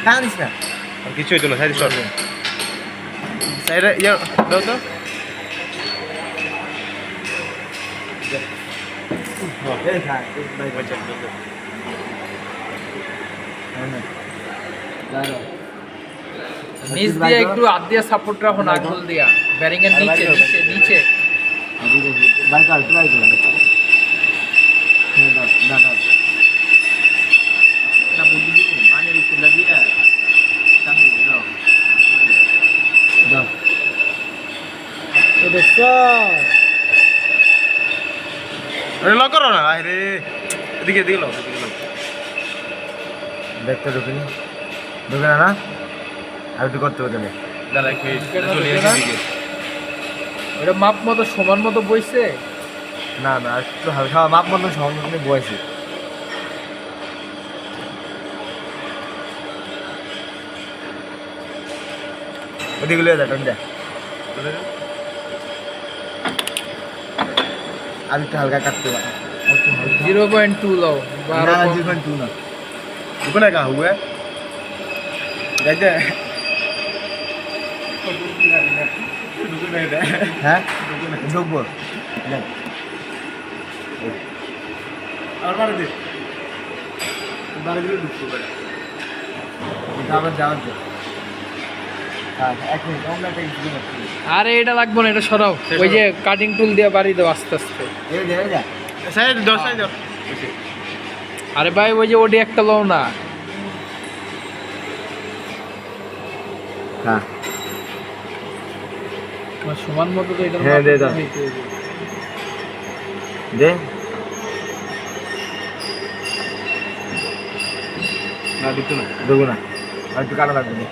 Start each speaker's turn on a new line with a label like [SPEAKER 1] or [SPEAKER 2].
[SPEAKER 1] কানিস না
[SPEAKER 2] আর কিছু হইতো না, সাইডে সর। সাইডে ইয়া দাও তো।
[SPEAKER 1] এই খা ভাই ভাই
[SPEAKER 3] নিচ দিয়ে একটু হাত দিয়ে সাপোর্ট রাখো না, আঙ্গুল দিয়া ব্যারিং এর নিচে নিচে নিচে।
[SPEAKER 1] ভাই কাল ট্রাই করো হ্যাঁ দাও দাও না বুদ্ধি দিও মানে একটু লাগিয়ে সামনে দাও দাও তো দেখছো
[SPEAKER 2] আরে লক করো না, আরে এদিকে এদিকে লক, এদিকে লক।
[SPEAKER 1] দেখতে ঢুকিনি ঢুকে না আর একটু করতে হবে তাহলে
[SPEAKER 2] দাঁড়া একটু চলে আসি এদিকে।
[SPEAKER 3] ওটা মাপ মতো সমান মতো বইছে।
[SPEAKER 1] না না একটু হালকা মাপ মতন সহজে বয়েছে ওদিকে লিয়ে যা টন্ডা আর একটু হালকা কাটতে পারে
[SPEAKER 3] 0.2 লও
[SPEAKER 1] না 0.2 না
[SPEAKER 2] দুপুরে কা হুয়া
[SPEAKER 1] দেখতে হ্যাঁ ঢুকবো
[SPEAKER 2] আর বারে দে, বারে দিলে ঢুকতে পারে।
[SPEAKER 1] আবার যাওয়ার দে এক মিনিট আমরা একটা কিছু করছি
[SPEAKER 3] আরে এটা লাগবে না, এটা সরাও। ওই যে কাটিং টুল দিয়ে বাড়ি দাও আস্তে আস্তে।
[SPEAKER 1] এই দে যা
[SPEAKER 2] সাইড দাও, সাইড দাও।
[SPEAKER 3] আরে ভাই ওই যে ওডি একটা লও না।
[SPEAKER 1] হ্যাঁ
[SPEAKER 3] তোমার সমান মতো তো এটা
[SPEAKER 1] হ্যাঁ, দে দাও। দে
[SPEAKER 2] না দিত না,
[SPEAKER 1] ঢুকবো না আর একটু কাটা লাগবে